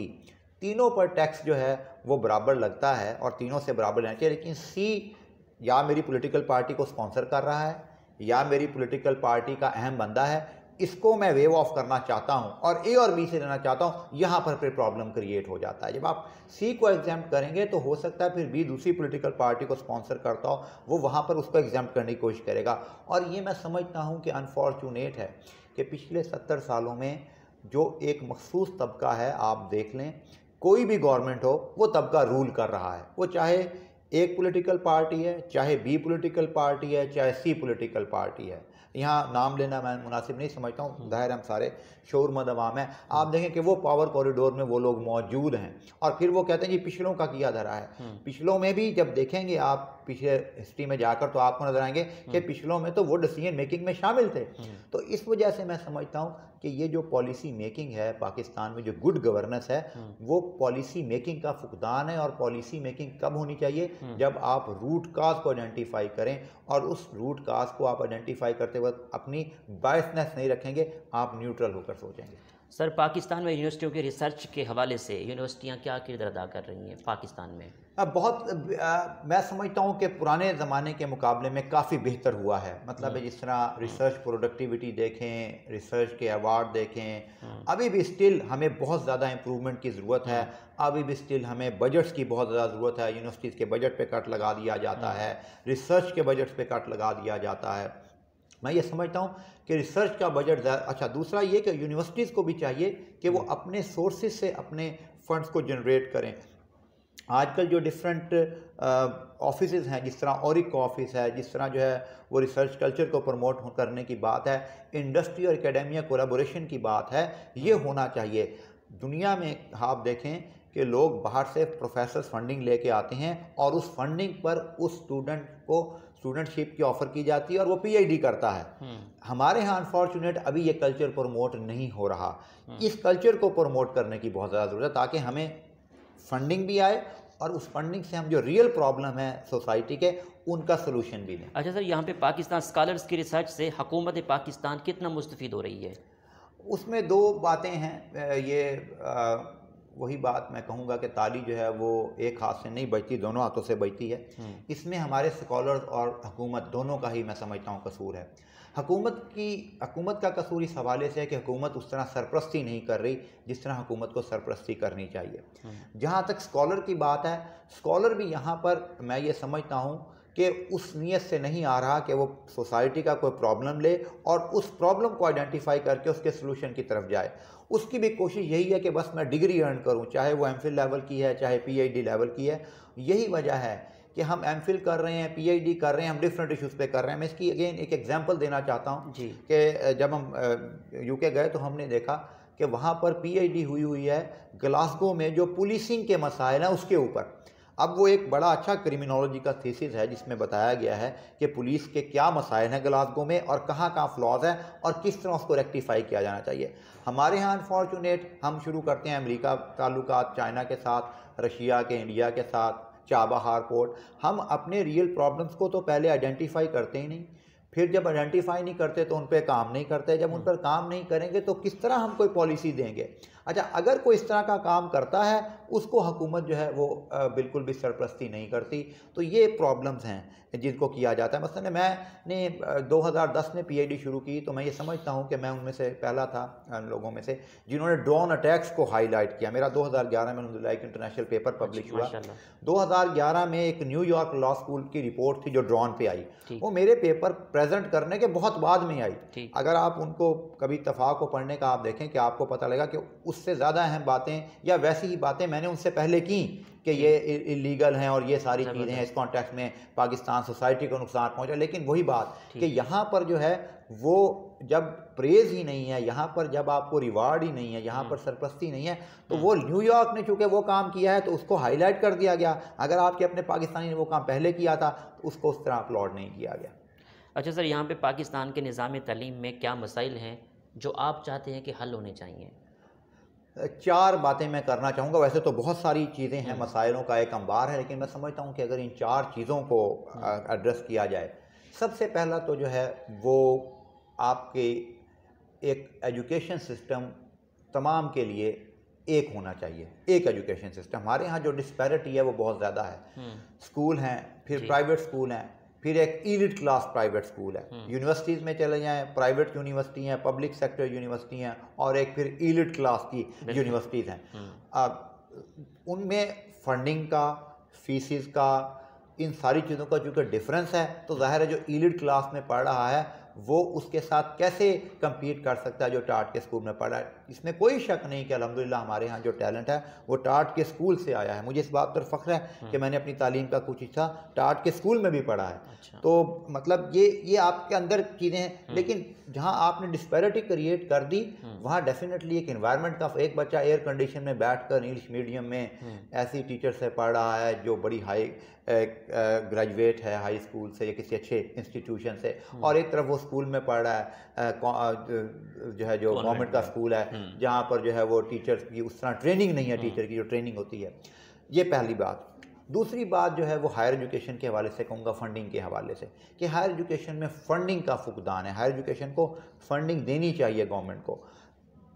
तीनों पर टैक्स जो है वो बराबर लगता है और तीनों से बराबर लेना चाहिए, लेकिन सी या मेरी पॉलिटिकल पार्टी को स्पॉन्सर कर रहा है या मेरी पॉलिटिकल पार्टी का अहम बंदा है, इसको मैं वेव ऑफ करना चाहता हूं और ए और बी से लेना चाहता हूं, यहां पर फिर प्रॉब्लम क्रिएट हो जाता है। जब आप सी को एग्जाम्प्ट करेंगे तो हो सकता है फिर बी दूसरी पॉलिटिकल पार्टी को स्पॉन्सर करता हो, वो वहां पर उसको एग्जाम्प्ट करने की कोशिश करेगा। और ये मैं समझता हूं कि अनफॉर्चुनेट है कि पिछले 70 सालों में जो एक मखसूस तबका है, आप देख लें कोई भी गवर्नमेंट हो, वो तबका रूल कर रहा है। वो चाहे एक पॉलिटिकल पार्टी है, चाहे बी पॉलिटिकल पार्टी है, चाहे सी पॉलिटिकल पार्टी है। यहाँ नाम लेना मैं मुनासिब नहीं समझता हूँ, जाहिर हम सारे शोरमद अवाम है। आप देखें कि वो पावर कॉरिडोर में वो लोग मौजूद हैं और फिर वो कहते हैं जी पिछलों का किया धरा है। पिछलों में भी जब देखेंगे आप पीछे हिस्ट्री में जाकर तो आपको नजर आएंगे कि पिछलों में तो वो डिसीजन मेकिंग में शामिल थे। तो इस वजह से मैं समझता हूँ कि ये जो पॉलिसी मेकिंग है पाकिस्तान में, जो गुड गवर्नेंस है, वो पॉलिसी मेकिंग का फुकदान है। और पॉलिसी मेकिंग कब होनी चाहिए? जब आप रूट काज को आइडेंटिफाई करें और उस रूट काज को आप आइडेंटिफाई करते वक्त अपनी बायसनेस नहीं रखेंगे, आप न्यूट्रल होकर सोचेंगे। सर, पाकिस्तान में यूनिवर्सिटियों के रिसर्च के हवाले से यूनिवर्सिटियाँ क्या किरदार अदा कर रही हैं पाकिस्तान में? मैं समझता हूँ कि पुराने ज़माने के मुकाबले में काफ़ी बेहतर हुआ है। मतलब जिस तरह रिसर्च प्रोडक्टिविटी देखें, रिसर्च के अवार्ड देखें, अभी भी स्टिल हमें बहुत ज़्यादा इम्प्रूवमेंट की ज़रूरत है। अभी भी स्टिल हमें बजट्स की बहुत ज़्यादा ज़रूरत है। यूनिवर्सिटीज़ के बजट पे कट लगा दिया जाता है, रिसर्च के बजट पे कट लगा दिया जाता है। मैं ये समझता हूँ कि रिसर्च का बजट अच्छा। दूसरा ये कि यूनिवर्सिटीज़ को भी चाहिए कि वो अपने सोर्सेज से अपने फंड्स को जनरेट करें। आजकल जो डिफरेंट ऑफिसेज हैं, जिस तरह ऑरिक का ऑफिस है, जिस तरह जो है वो रिसर्च कल्चर को प्रमोट करने की बात है, इंडस्ट्री और एकेडेमिया कोलैबोरेशन की बात है, ये होना चाहिए। दुनिया में आप देखें कि लोग बाहर से प्रोफेसर फंडिंग लेके आते हैं और उस फंडिंग पर उस स्टूडेंट को स्टूडेंटशिप की ऑफ़र की जाती है और वो पीएचडी करता है। हमारे यहाँ अनफॉर्चुनेट अभी ये कल्चर प्रमोट नहीं हो रहा। इस कल्चर को प्रमोट करने की बहुत ज़्यादा ज़रूरत है ताकि हमें फंडिंग भी आए और उस फंडिंग से हम जो रियल प्रॉब्लम है सोसाइटी के, उनका सोल्यूशन भी दें। अच्छा सर, यहाँ पे पाकिस्तान स्कॉलर्स की रिसर्च से हुकूमत पाकिस्तान कितना मुस्तफ़ीद हो रही है? उसमें दो बातें हैं। ये वही बात मैं कहूँगा कि ताली जो है वो एक हाथ से नहीं बजती, दोनों हाथों से बजती है। इसमें हमारे स्कॉलर्स और हुकूमत दोनों का ही मैं समझता हूँ कसूर है। हुकूमत का कसूर इस हवाले से है कि हुकूमत उस तरह सरपरस्ती नहीं कर रही जिस तरह हुकूमत को सरपरस्ती करनी चाहिए। जहाँ तक स्कॉलर की बात है, स्कॉलर भी यहाँ पर मैं ये समझता हूँ कि उस नीयत से नहीं आ रहा कि वो सोसाइटी का कोई प्रॉब्लम ले और उस प्रॉब्लम को आइडेंटिफाई करके उसके सोल्यूशन की तरफ जाए। उसकी भी कोशिश यही है कि बस मैं डिग्री अर्न करूं, चाहे वो एमफिल लेवल की है, चाहे पीएचडी लेवल की है। यही वजह है कि हम एमफिल कर रहे हैं, पीएचडी कर रहे हैं, हम डिफरेंट इशूज़ पे कर रहे हैं। मैं इसकी अगेन एक एग्जांपल देना चाहता हूं कि जब हम यूके गए तो हमने देखा कि वहाँ पर पीएचडी हुई है ग्लासगो में जो पुलिसिंग के मसाइल हैं उसके ऊपर। अब वो एक बड़ा अच्छा क्रिमिनोलॉजी का थीसिस है जिसमें बताया गया है कि पुलिस के क्या मसाइल हैं ग्लासगो में और कहाँ कहाँ फ्लॉज हैं और किस तरह उसको रेक्टिफाई किया जाना चाहिए। हमारे यहाँ अनफॉर्चुनेट हम शुरू करते हैं अमेरिका ताल्लुकात, चाइना के साथ, रशिया के, इंडिया के साथ, चाबहार पोर्ट। हम अपने रियल प्रॉब्लम्स को तो पहले आइडेंटिफाई करते ही नहीं, फिर जब आइडेंटिफाई नहीं करते तो उन पर काम नहीं करते। जब उन पर काम नहीं करेंगे तो किस तरह हम कोई पॉलिसी देंगे? अच्छा, अगर कोई इस तरह का काम करता है उसको हुकूमत जो है वो बिल्कुल भी सरपरस्ती नहीं करती। तो ये प्रॉब्लम्स हैं जिनको किया जाता है। मसलन मैंने 2010 में पीएचडी शुरू की तो मैं ये समझता हूँ कि मैं उनमें से पहला था लोगों में से जिन्होंने ड्रोन अटैक्स को हाईलाइट किया। मेरा 2011 में एक इंटरनेशनल पेपर पब्लिश हुआ। 2011 में एक न्यूयॉर्क लॉ स्कूल की रिपोर्ट थी जो ड्रोन पे आई, वो मेरे पेपर प्रेजेंट करने के बहुत बाद में आई। अगर आप उनको कभी इत्तफाक को पढ़ने का आप देखें कि आपको पता लगेगा कि उससे ज़्यादा अहम बातें या वैसी ही बातें मैंने उनसे पहले की कि ये इलीगल हैं और ये सारी चीज़ें हैं, इस कॉन्टेक्स्ट में पाकिस्तान सोसाइटी को नुकसान पहुंचा। लेकिन वही बात कि यहाँ पर जो है वो जब प्रेज ही नहीं है, यहाँ पर जब आपको रिवार्ड ही नहीं है, यहाँ पर सरपरस्ती नहीं है, तो वो न्यूयॉर्क ने चूँकि वो काम किया है तो उसको हाईलाइट कर दिया गया। अगर आपके अपने पाकिस्तानी ने वो काम पहले किया था तो उसको उस तरह अपलॉड नहीं किया गया। अच्छा सर, यहाँ पे पाकिस्तान के निज़ाम तालीम में क्या मसाइल हैं जो आप चाहते हैं कि हल होने चाहिए? चार बातें मैं करना चाहूँगा। वैसे तो बहुत सारी चीज़ें हैं, मसाइलों का एक अंबार है, लेकिन मैं समझता हूँ कि अगर इन चार चीज़ों को एड्रेस किया जाए, सबसे पहला तो जो है वो आपके एक एजुकेशन सिस्टम तमाम के लिए एक होना चाहिए, एक एजुकेशन सिस्टम। हमारे यहाँ जो डिस्पैरिटी है वो बहुत ज़्यादा है। स्कूल हैं, फिर प्राइवेट स्कूल हैं, फिर एक एलिट क्लास प्राइवेट स्कूल है। यूनिवर्सिटीज़ में चले जाएं, प्राइवेट यूनिवर्सिटी हैं, पब्लिक सेक्टर यूनिवर्सिटी हैं, और एक फिर एलिट क्लास की यूनिवर्सिटीज़ हैं। अब उनमें फंडिंग का, फीसिस का, इन सारी चीज़ों का चूँकि डिफरेंस है, तो जाहिर है जो एलिट क्लास में पढ़ रहा है वो उसके साथ कैसे compete कर सकता है जो टाट के स्कूल में पढ़ा है। इसमें कोई शक नहीं कि अल्हम्दुलिल्लाह हमारे यहाँ जो टैलेंट है वो टाट के स्कूल से आया है। मुझे इस बात पर फ़ख्र है कि मैंने अपनी तालीम का कुछ हिस्सा टाट के स्कूल में भी पढ़ा है। अच्छा। तो मतलब ये आपके अंदर चीज़ें हैं, लेकिन जहाँ आपने डिस्पैरिटी क्रिएट कर दी वहाँ डेफिनेटली एक इन्वायरमेंट का, एक बच्चा एयर कंडीशन में बैठकर इंग्लिश मीडियम में ऐसी टीचर से पढ़ रहा है जो बड़ी हाई ग्रेजुएट है हाई स्कूल से या किसी अच्छे इंस्टीट्यूशन से, और एक तरफ वो स्कूल में पढ़ रहा है जो है जो गवर्नमेंट का स्कूल है जहाँ पर जो है वो टीचर्स की उस तरह ट्रेनिंग नहीं है, टीचर की जो ट्रेनिंग होती है। ये पहली बात। दूसरी बात जो है वो हायर एजुकेशन के हवाले से कहूँगा, फंडिंग के हवाले से, कि हायर एजुकेशन में फंडिंग का फुकदान है। हायर एजुकेशन को फंडिंग देनी चाहिए गवर्नमेंट को।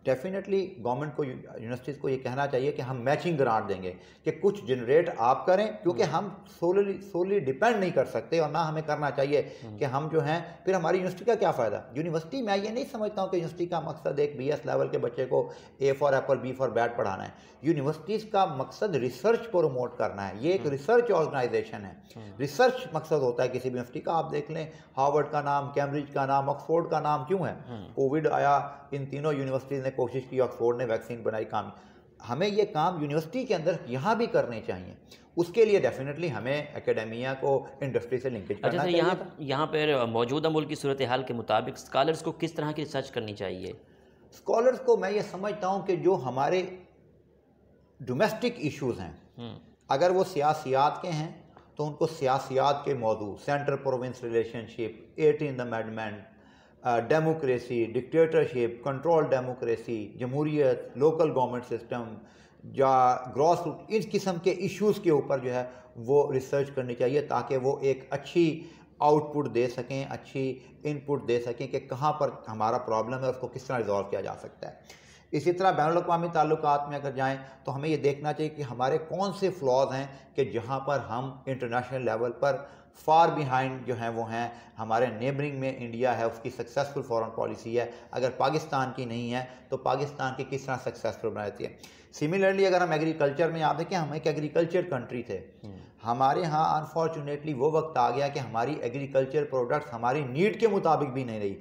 डेफिनेटली गवर्नमेंट को, यूनिवर्सिटीज़ को ये कहना चाहिए कि हम मैचिंग ग्रांट देंगे, कि कुछ जनरेट आप करें, क्योंकि हम सोली डिपेंड नहीं कर सकते, और ना हमें करना चाहिए कि हम जो हैं, फिर हमारी यूनिवर्सिटी का क्या फ़ायदा। यूनिवर्सिटी, मैं ये नहीं समझता हूँ कि यूनिवर्सिटी का मकसद एक BS लेवल के बच्चे को A for Apple B for bat पढ़ाना है। यूनिवर्सिटीज़ का मकसद रिसर्च प्रमोट करना है। ये एक रिसर्च ऑर्गेनाइजेशन है, रिसर्च मकसद होता है किसी भी यूनिवर्सिटी का। आप देख लें, हार्वर्ड का नाम, कैम्ब्रिज का नाम, ऑक्सफोर्ड का नाम क्यों है? कोविड आया, इन तीनों यूनिवर्सिटीज़ ने कोशिश की, ऑक्सफोर्ड ने वैक्सीन बनाई, काम। हमें ये काम यूनिवर्सिटी के अंदर यहाँ भी करने चाहिए। उसके लिए डेफिनेटली हमें एकेडेमिया को इंडस्ट्री से लिंकेज करना चाहिए। यहाँ पर मौजूदा मुल्क की सूरत हाल के मुताबिक स्कॉलर्स को किस तरह की रिसर्च करनी चाहिए? स्कॉलर्स को मैं ये समझता हूँ कि जो हमारे डोमेस्टिक इश्यूज़ हैं, अगर वो सियासियात के हैं तो उनको सियासियात के मौजू, central province relationship, 18th amendment, democracy, dictatorship, control democracy, जमहूरियत, लोकल गवर्नमेंट सिस्टम या ग्रॉस रूट, इस किस्म के इश्यूज़ के ऊपर जो है वो रिसर्च करनी चाहिए, ताकि वो एक अच्छी आउटपुट दे सकें, अच्छी इनपुट दे सकें कि कहाँ पर हमारा प्रॉब्लम है, उसको किस तरह रिजॉल्व किया जा सकता है। इसी तरह बैनुल-अक़वामी ताल्लुकात में अगर जाएँ तो हमें ये देखना चाहिए कि हमारे कौन से फ्लॉज हैं कि जहाँ पर हम इंटरनेशनल लेवल पर फार बिहाइंड जो हैं वो हैं। हमारे नेबरिंग में इंडिया है, उसकी सक्सेसफुल फॉरेन पॉलिसी है, अगर पाकिस्तान की नहीं है तो पाकिस्तान की किस तरह सक्सेसफुल बनाती है। सिमिलरली अगर हम एग्रीकल्चर में, आप देखें हम एक एग्रीकल्चर कंट्री थे, हमारे यहाँ अनफॉर्चुनेटली वो वक्त आ गया कि हमारी एग्रीकल्चर प्रोडक्ट्स हमारी नीड के मुताबिक भी नहीं रही।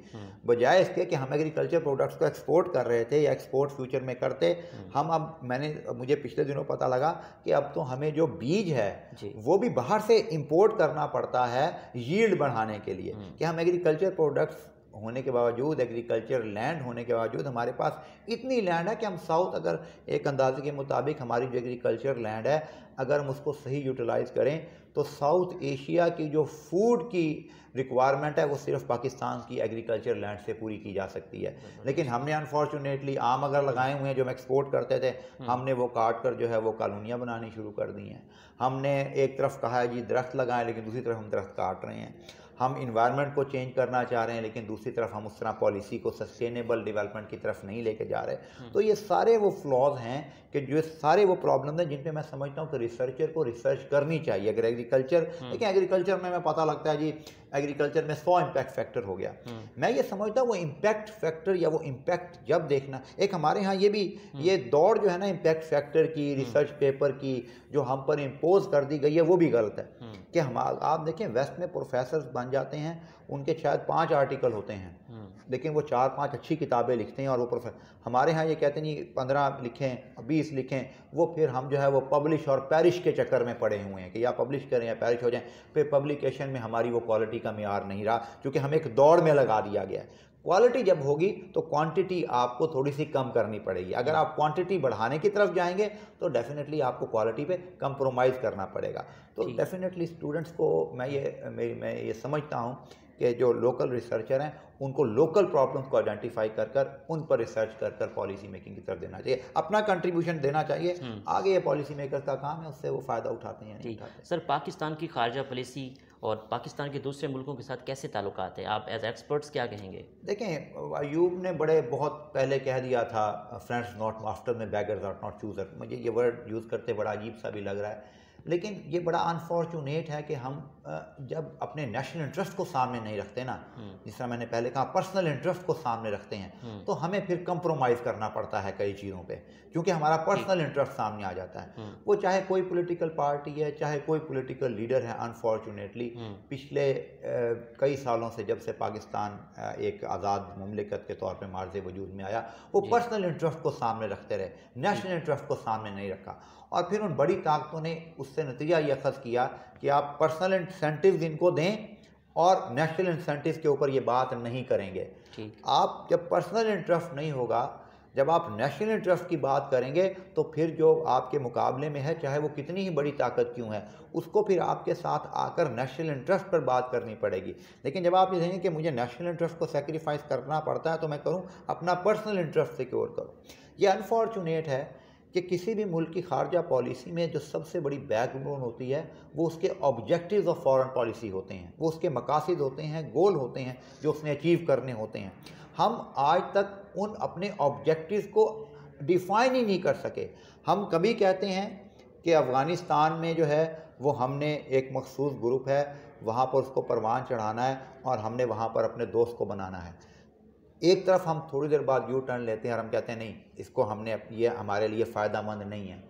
बजाय इसके कि हम एग्रीकल्चर प्रोडक्ट्स को एक्सपोर्ट कर रहे थे या एक्सपोर्ट फ्यूचर में करते, हम अब मुझे पिछले दिनों पता लगा कि अब तो हमें जो बीज है वो भी बाहर से इंपोर्ट करना पड़ता है यील्ड बढ़ाने के लिए। कि हम एग्रीकल्चर प्रोडक्ट्स होने के बावजूद, एग्रीकल्चर लैंड होने के बावजूद, हमारे पास इतनी लैंड है कि हम साउथ, अगर एक अंदाजे के मुताबिक हमारी जो एग्रीकल्चर लैंड है अगर हम उसको सही यूटिलाइज़ करें तो साउथ एशिया की जो फूड की रिक्वायरमेंट है वो सिर्फ पाकिस्तान की एग्रीकल्चर लैंड से पूरी की जा सकती है। लेकिन हमने अनफॉर्चुनेटली आम अगर लगाए हुए हैं जो हम एक्सपोर्ट करते थे, हमने वो काट कर जो है वो कॉलोनियाँ बनानी शुरू कर दी हैं। हमने एक तरफ कहा है जी दरख्त लगाएं, लेकिन दूसरी तरफ हम दरख्त काट रहे हैं। हम इन्वायरमेंट को चेंज करना चाह रहे हैं, लेकिन दूसरी तरफ हम उस तरह पॉलिसी को सस्टेनेबल डेवलपमेंट की तरफ नहीं लेके जा रहे। तो ये सारे वो फ्लॉज हैं कि जो सारे वो प्रॉब्लम हैं जिन पे मैं समझता हूँ कि रिसर्चर को रिसर्च करनी चाहिए। अगर एग्रीकल्चर, लेकिन एग्रीकल्चर में पता लगता है जी एग्रीकल्चर में 100 इम्पैक्ट फैक्टर हो गया। मैं ये समझता हूँ वो इम्पैक्ट फैक्टर या वो इम्पैक्ट जब देखना, एक हमारे यहाँ ये भी ये दौड़ जो है ना इम्पैक्ट फैक्टर की, रिसर्च पेपर की जो हम पर इम्पोज कर दी गई है, वो भी गलत है। कि हम आप देखें वेस्ट में प्रोफेसर्स बन जाते हैं, उनके शायद 5 आर्टिकल होते हैं, लेकिन वो 4-5 अच्छी किताबें लिखते हैं, और वो हमारे यहाँ ये कहते नहीं 15 लिखें 20 लिखें, वो फिर हम जो है वो पब्लिश और पैरिश के चक्कर में पड़े हुए हैं कि या पब्लिश करें या पैरिश हो जाएं। फिर पब्लिकेशन में हमारी वो क्वालिटी का मियार नहीं रहा, क्योंकि हमें एक दौड़ में लगा दिया गया है। क्वालिटी जब होगी तो क्वांटिटी आपको थोड़ी सी कम करनी पड़ेगी। अगर आप क्वांटिटी बढ़ाने की तरफ जाएंगे तो डेफिनेटली आपको क्वालिटी पे कंप्रोमाइज़ करना पड़ेगा। तो डेफिनेटली स्टूडेंट्स को मैं ये समझता हूँ कि जो लोकल रिसर्चर हैं उनको लोकल प्रॉब्लम्स को आइडेंटिफाई कर उन पर रिसर्च कर पॉलिसी मेकिंग की तरफ देना चाहिए, अपना कंट्रीब्यूशन देना चाहिए। आगे ये पॉलिसी मेकर का काम है, उससे वो फ़ायदा उठाते हैं नहीं उठाते। सर, पाकिस्तान की खारजा पॉलिसी और पाकिस्तान के दूसरे मुल्कों के साथ कैसे ताल्लुकात है, आप एज एक्सपर्ट्स क्या कहेंगे? देखें, अयूब ने बहुत पहले कह दिया था फ्रेंड्स नॉट आफ्टर में, बैगर्स आर नॉट चूज़र। मुझे ये वर्ड यूज़ करते बड़ा अजीब सा भी लग रहा है, लेकिन ये बड़ा अनफॉर्चुनेट है कि हम जब अपने नेशनल इंटरेस्ट को सामने नहीं रखते ना, जिस तरह मैंने पहले कहा पर्सनल इंटरेस्ट को सामने रखते हैं, तो हमें फिर कंप्रोमाइज़ करना पड़ता है कई चीज़ों पे, क्योंकि हमारा पर्सनल इंटरेस्ट सामने आ जाता है। वो चाहे कोई पॉलिटिकल पार्टी है, चाहे कोई पॉलिटिकल लीडर है, अनफॉर्चुनेटली पिछले कई सालों से जब से पाकिस्तान एक आज़ाद मुमलिकत के तौर पर मार्ज़ वजूद में आया, वो पर्सनल इंटरेस्ट को सामने रखते रहे, नेशनल इंटरेस्ट को सामने नहीं रखा। और फिर उन बड़ी ताकतों ने उससे नतीजा ये अखज़ किया कि आप पर्सनल इंसेंटिव्स इनको दें और नेशनल इंसेंटिव्स के ऊपर ये बात नहीं करेंगे। आप जब पर्सनल इंटरेस्ट नहीं होगा, जब आप नेशनल इंटरेस्ट की बात करेंगे, तो फिर जो आपके मुकाबले में है, चाहे वो कितनी ही बड़ी ताकत क्यों है, उसको फिर आपके साथ आकर नेशनल इंटरेस्ट पर बात करनी पड़ेगी। लेकिन जब आप ये कहेंगे कि मुझे नेशनल इंटरेस्ट को सेक्रीफाइस करना पड़ता है, तो मैं करूँ अपना पर्सनल इंटरेस्ट सिक्योर करूँ। ये अनफॉर्चुनेट है कि किसी भी मुल्क की खारजा पॉलिसी में जो सबसे बड़ी बैकबोन होती है, वो उसके ऑब्जेक्टिव्स ऑफ फॉरेन पॉलिसी होते हैं, वो उसके मकासद होते हैं, गोल होते हैं जो उसने अचीव करने होते हैं। हम आज तक उन अपने ऑब्जेक्टिव्स को डिफ़ाइन ही नहीं कर सके। हम कभी कहते हैं कि अफ़गानिस्तान में जो है वो हमने एक मखसूस ग्रुप है, वहाँ पर उसको परवान चढ़ाना है और हमने वहाँ पर अपने दोस्त को बनाना है। एक तरफ हम थोड़ी देर बाद यू टर्न लेते हैं और हम कहते हैं नहीं, इसको हमने, ये हमारे लिए फ़ायदेमंद नहीं है।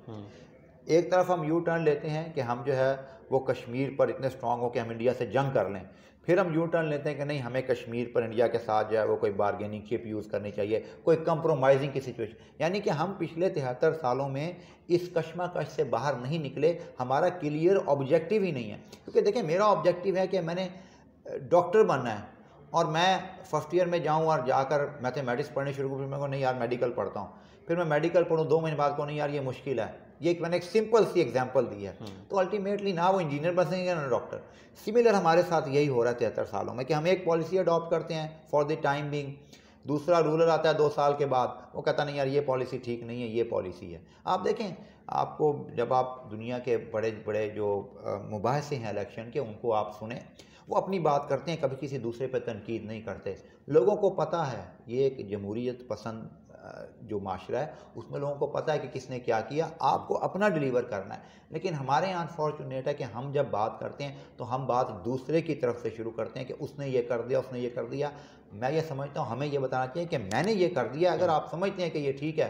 एक तरफ हम यू टर्न लेते हैं कि हम जो है वो कश्मीर पर इतने स्ट्रॉन्ग हो कि हम इंडिया से जंग कर लें। फिर हम यू टर्न लेते हैं कि नहीं, हमें कश्मीर पर इंडिया के साथ जो है वो कोई बारगेनिंग चिप यूज़ करनी चाहिए, कोई कंप्रोमाइजिंग की सिचुएशन। यानी कि हम पिछले 73 सालों में इस कश्मकश से बाहर नहीं निकले, हमारा क्लियर ऑब्जेक्टिव ही नहीं है। क्योंकि देखिए, मेरा ऑब्जेक्टिव है कि मैंने डॉक्टर बनना है और मैं फर्स्ट ईयर में जाऊँ और जाकर मैथमेटिक्स पढ़नी शुरू करूँ, मैं को नहीं यार मेडिकल पढ़ता हूँ, फिर मैं मेडिकल पढ़ूँ, 2 महीने बाद को नहीं यार ये मुश्किल है। ये मैंने एक सिंपल सी एग्जांपल दी है। तो अल्टीमेटली ना वो इंजीनियर बनेंगे ना डॉक्टर। सिमिलर हमारे साथ यही हो रहा है 73 सालों में कि हम एक पॉलिसी अडॉप्ट करते हैं फॉर द टाइम बिंग, दूसरा रूलर आता है 2 साल के बाद, वो कहता नहीं यार ये पॉलिसी ठीक नहीं है, ये पॉलिसी है। आप देखें, आपको जब आप दुनिया के बड़े बड़े जो मुबाहिसे हैं इलेक्शन के, उनको आप सुने, वो अपनी बात करते हैं, कभी किसी दूसरे पर तनकीद नहीं करते। लोगों को पता है ये एक जमहूरियत पसंद जो माशरा है, उसमें लोगों को पता है कि किसने क्या किया, आपको अपना डिलीवर करना है। लेकिन हमारे यहाँ अनफॉर्चुनेट है कि हम जब बात करते हैं तो हम बात दूसरे की तरफ से शुरू करते हैं कि उसने ये कर दिया, उसने ये कर दिया। मैं ये समझता हूँ हमें ये बताना चाहिए कि मैंने ये कर दिया। अगर आप समझते हैं कि ये ठीक है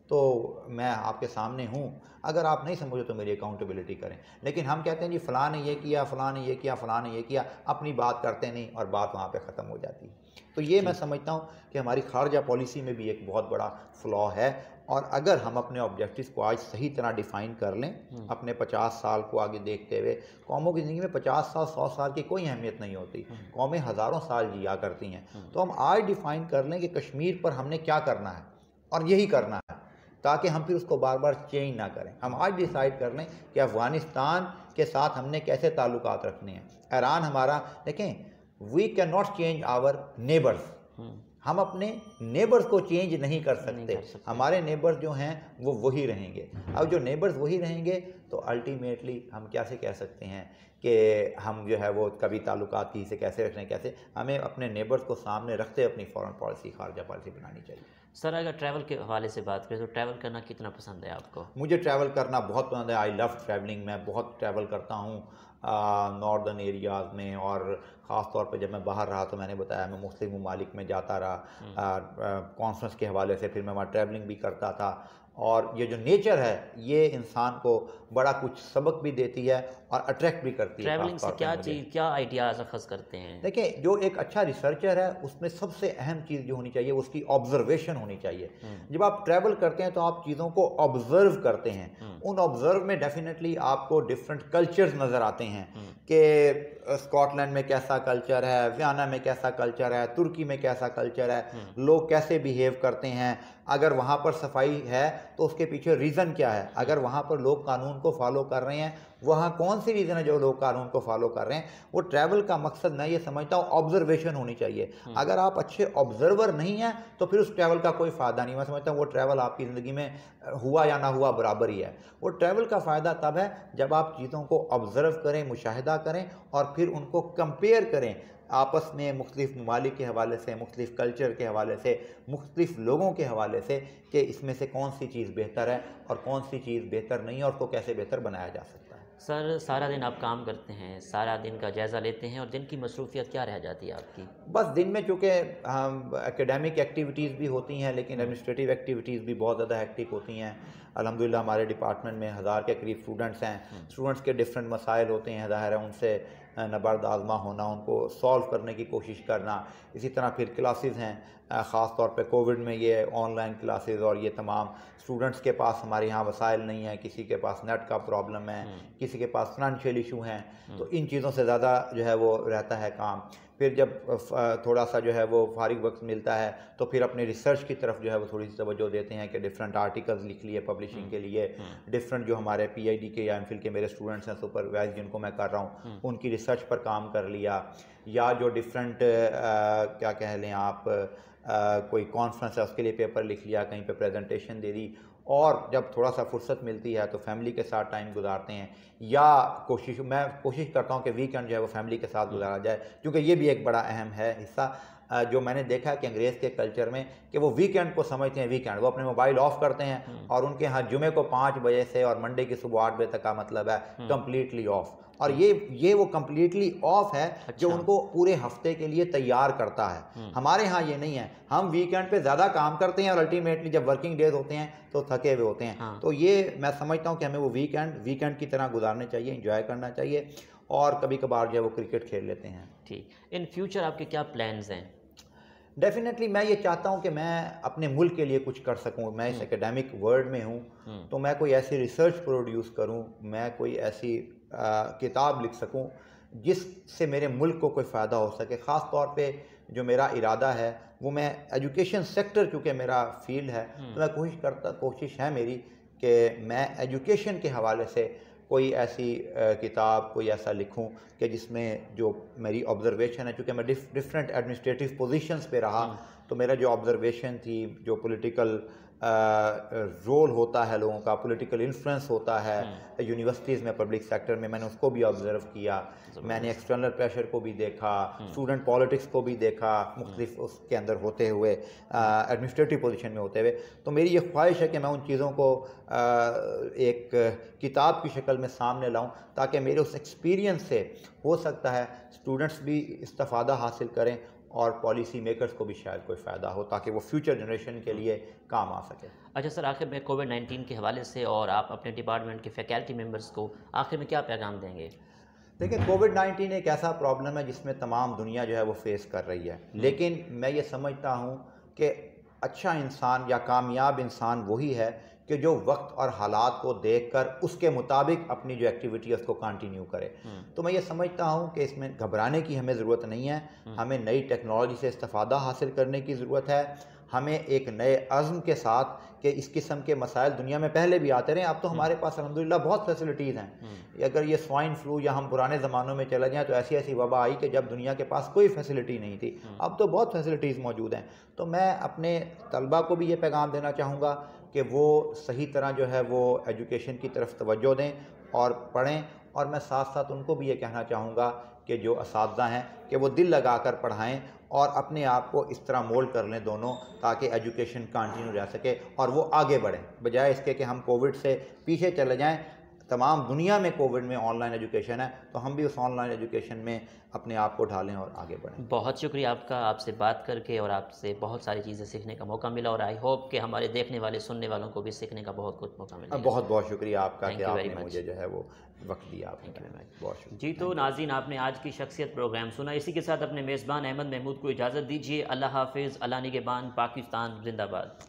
तो मैं आपके सामने हूँ, अगर आप नहीं समझो तो मेरी अकाउंटेबिलिटी करें। लेकिन हम कहते हैं जी फ़लाँ ने ये किया, फ़लाँ ने ये किया, फ़लाँ ने ये किया, अपनी बात करते नहीं और बात वहाँ पे ख़त्म हो जाती है। तो ये मैं समझता हूँ कि हमारी खारजा पॉलिसी में भी एक बहुत बड़ा फ्लॉ है। और अगर हम अपने ऑब्जेक्टिव्स को आज सही तरह डिफ़ाइन कर लें, अपने 50 साल को आगे देखते हुए, कौमों की ज़िंदगी में 50 साल 100 साल की कोई अहमियत नहीं होती, कौमें हज़ारों साल जिया करती हैं। तो हम आज डिफ़ाइन कर लें कि कश्मीर पर हमने क्या करना है और यही करना है, ताकि हम फिर उसको बार बार चेंज ना करें। हम आज डिसाइड कर लें कि अफ़गानिस्तान के साथ हमने कैसे ताल्लुकात रखने हैं। ईरान हमारा, देखें, we can not change our neighbours. हम अपने नेबर्स को चेंज नहीं कर सकते। हमारे नेबर्स जो हैं वो वही रहेंगे। अब जो नेबर्स वही रहेंगे तो अल्टीमेटली हम कैसे कह सकते हैं कि हम जो है वो कभी ताल्लुकात की से कैसे रखने, कैसे हमें अपने नेबर्स को सामने रखते अपनी फॉरेन पॉलिसी, खारजा पॉलिसी बनानी चाहिए। सर, अगर ट्रैवल के हवाले से बात करें तो ट्रैवल करना कितना पसंद है आपको? मुझे ट्रैवल करना बहुत पसंद है। I love travelling. मैं बहुत ट्रैवल करता हूँ नॉर्दर्न एरियाज़ में, और ख़ास तौर पे जब मैं बाहर रहा तो मैंने बताया मैं मुस्लिम ममालिक में जाता रहा कॉन्फ्रेंस के हवाले से, फिर मैं वहाँ ट्रैवलिंग भी करता था। और ये जो नेचर है ये इंसान को बड़ा कुछ सबक भी देती है और अट्रैक्ट भी करती है। ट्रैवलिंग से क्या चीज़, क्या आइडियाज़ अखज़ करते हैं? देखिए, जो एक अच्छा रिसर्चर है उसमें सबसे अहम चीज़ जो होनी चाहिए उसकी ऑब्जर्वेशन होनी चाहिए। जब आप ट्रैवल करते हैं तो आप चीज़ों को ऑब्जर्व करते हैं। उन ऑब्जर्व में डेफिनेटली आपको डिफरेंट कल्चर्स नज़र आते हैं कि स्कॉटलैंड में कैसा कल्चर है, वियना में कैसा कल्चर है, तुर्की में कैसा कल्चर है, लोग कैसे बिहेव करते हैं। अगर वहाँ पर सफाई है तो उसके पीछे रीज़न क्या है। अगर वहाँ पर लोग कानून को फॉलो कर रहे हैं, वहाँ कौन सी रीज़न है जो लोग कानून को फॉलो कर रहे हैं। वो ट्रैवल का मकसद मैं ये समझता हूँ ऑब्जर्वेशन होनी चाहिए। अगर आप अच्छे ऑब्जर्वर नहीं हैं तो फिर उस ट्रैवल का कोई फ़ायदा नहीं। मैं समझता हूँ वो ट्रैवल आपकी ज़िंदगी में हुआ या ना हुआ बराबर ही है। वो ट्रैवल का फ़ायदा तब है जब आप चीज़ों को ऑब्ज़र्व करें, मुशाहिदा करें और फिर उनको कंपेयर करें आपस में, मुख्तलिफ ममालिक के हवाले से, मुख्तलिफ कल्चर के हवाले से, मुख्तलिफ लोगों के हवाले से, कि इसमें से कौन सी चीज़ बेहतर है और कौन सी चीज़ बेहतर नहीं है और उसको कैसे बेहतर बनाया जा सकता है। सर सारा दिन आप काम करते हैं, सारा दिन का जायज़ा लेते हैं और दिन की मसरूफ़ियत क्या रह जाती है आपकी? बस दिन में चूँकि हम एकेडमिक एक्टिविटीज़ भी होती हैं, लेकिन एडमिनिस्ट्रेटिव एक्टिविटीज़ भी बहुत ज़्यादा हेक्टिक होती हैं। अल्हम्दुलिल्लाह हमारे डिपार्टमेंट में 1000 के करीब स्टूडेंट्स हैं। स्टूडेंट्स के डिफरेंट मसाइल होते हैं, ज़ाहिर है उनसे नबर्द आज़मा होना, उनको सॉल्व करने की कोशिश करना। इसी तरह फिर क्लासेस हैं, ख़ास तौर पे कोविड में ये ऑनलाइन क्लासेस और ये तमाम स्टूडेंट्स के पास हमारे यहाँ वसाइल नहीं है, किसी के पास नेट का प्रॉब्लम है, किसी के पास फाइनेंशियल इशू हैं, तो इन चीज़ों से ज़्यादा जो है वो रहता है काम। फिर जब थोड़ा सा जो है वो फारिग वक्त मिलता है तो फिर अपने रिसर्च की तरफ जो है वो थोड़ी सी तवज्जो देते हैं कि डिफरेंट आर्टिकल्स लिख लिए पब्लिशिंग के लिए, डिफरेंट जो हमारे पीआईडी के या एमफिल के मेरे स्टूडेंट्स हैं सुपरवाइज जिनको मैं कर रहा हूँ उनकी रिसर्च पर काम कर लिया, या जो डिफरेंट क्या कह लें आप कोई कॉन्फ्रेंस है उसके लिए पेपर लिख लिया, कहीं पे प्रेजेंटेशन दे दी। और जब थोड़ा सा फुर्सत मिलती है तो फैमिली के साथ टाइम गुजारते हैं, या मैं कोशिश करता हूँ कि वीकेंड जो है वो फैमिली के साथ गुजारा जाए, क्योंकि ये भी एक बड़ा अहम है हिस्सा जो मैंने देखा है कि अंग्रेज़ के कल्चर में कि वो वीकेंड को समझते हैं वीकेंड, वो अपने मोबाइल ऑफ करते हैं और उनके यहाँ जुमे को 5 बजे से और मंडे की सुबह 8 बजे तक का मतलब है कम्प्लीटली ऑफ। और ये वो कम्प्लीटली ऑफ है जो उनको पूरे हफ्ते के लिए तैयार करता है। हमारे यहाँ ये नहीं है, हम वीकेंड पे ज़्यादा काम करते हैं और अल्टीमेटली जब वर्किंग डेज होते हैं तो थके हुए होते हैं। तो ये मैं समझता हूँ कि हमें वो वीकेंड की तरह गुजारने चाहिए, इंजॉय करना चाहिए, और कभी कभार जो है वो क्रिकेट खेल लेते हैं। ठीक, इन फ्यूचर आपके क्या प्लान्स हैं? डेफिनेटली मैं ये चाहता हूँ कि मैं अपने मुल्क के लिए कुछ कर सकूँ। मैं इस एकेडमिक वर्ल्ड में हूँ तो मैं कोई ऐसी रिसर्च प्रोड्यूस करूँ, मैं कोई ऐसी किताब लिख सकूँ जिससे मेरे मुल्क को कोई फ़ायदा हो सके। ख़ास तौर पे जो मेरा इरादा है वो मैं एजुकेशन सेक्टर, क्योंकि मेरा फील्ड है तो मैं कोशिश है मेरी कि मैं एजुकेशन के हवाले से कोई ऐसी किताब, कोई ऐसा लिखूं कि जिसमें जो मेरी ऑब्जर्वेशन है, चूँकि मैं डिफरेंट एडमिनिस्ट्रेटिव पोजीशंस पे रहा तो मेरा जो ऑब्जर्वेशन थी, जो पॉलिटिकल रोल होता है लोगों का, पॉलिटिकल इन्फ्लुएंस होता है यूनिवर्सिटीज़ में, पब्लिक सेक्टर में, मैंने उसको भी ऑब्जर्व किया। मैंने एक्सटर्नल प्रेशर को भी देखा, स्टूडेंट पॉलिटिक्स को भी देखा, मुख्तलिफ उसके अंदर होते हुए, एडमिनिस्ट्रेटिव पोजीशन में होते हुए। तो मेरी ये ख्वाहिश है कि मैं उन चीज़ों को एक किताब की शक्ल में सामने लाऊं ताकि मेरे उस एक्सपीरियंस से हो सकता है स्टूडेंट्स भी इस्तिफ़ादा हासिल करें और पॉलिसी मेकर्स को भी शायद कोई फ़ायदा हो, ताकि वो फ्यूचर जनरेशन के लिए काम आ सके। अच्छा सर, आखिर में कोविड-19 के हवाले से और आप अपने डिपार्टमेंट के फैकल्टी मेंबर्स को आखिर में क्या पैगाम देंगे? देखिए, कोविड-19 एक ऐसा प्रॉब्लम है जिसमें तमाम दुनिया जो है वो फेस कर रही है, लेकिन मैं ये समझता हूँ कि अच्छा इंसान या कामयाब इंसान वही है कि जो वक्त और हालात को देखकर उसके मुताबिक अपनी जो एक्टिविटी है उसको कंटिन्यू करे। तो मैं ये समझता हूँ कि इसमें घबराने की हमें ज़रूरत नहीं है, हमें नई टेक्नोलॉजी से इस्तिफ़ादा हासिल करने की ज़रूरत है। हमें एक नए अज़्म के साथ कि इस किस्म के मसाइल दुनिया में पहले भी आते रहे, अब तो हमारे पास अल्हम्दुलिल्लाह बहुत फैसिलिटीज़ हैं। अगर ये स्वाइन फ्लू या हम पुराने ज़मानों में चले जाएँ तो ऐसी ऐसी वबा आई कि जब दुनिया के पास कोई फैसिलिटी नहीं थी, अब तो बहुत फैसिलिटीज़ मौजूद हैं। तो मैं अपने तलबा को भी ये पैगाम देना चाहूँगा कि वो सही तरह जो है वो एजुकेशन की तरफ तवज्जो दें और पढ़ें, और मैं साथ साथ उनको भी ये कहना चाहूँगा कि जो असातिज़ा हैं कि वो दिल लगा कर पढ़ाएँ और अपने आप को इस तरह मोल्ड कर लें दोनों, ताकि एजुकेशन कंटिन्यू रह सके और वो आगे बढ़ें, बजाय इसके कि हम कोविड से पीछे चले जाएं। तमाम दुनिया में कोविड में ऑनलाइन एजुकेशन है, तो हम भी उस ऑनलाइन एजुकेशन में अपने आप को ढालें और आगे बढ़ें। बहुत शुक्रिया आपका, आपसे बात करके और आपसे बहुत सारी चीज़ें सीखने का मौका मिला, और आई होप कि हमारे देखने वाले, सुनने वालों को भी सीखने का बहुत कुछ मौका मिला। बहुत बहुत शुक्रिया आपका कि आपने मुझे जो है वो वक्त दिया। आपने बहुत शुक्रिया। जी, तो नाज़रीन, आपने आज की शख्सियत प्रोग्राम सुना। इसी के साथ अपने मेज़बान अहमद महमूद को इजाज़त दीजिए। अल्लाह हाफिज़, अल्लाह निगहबान, पाकिस्तान जिंदाबाद।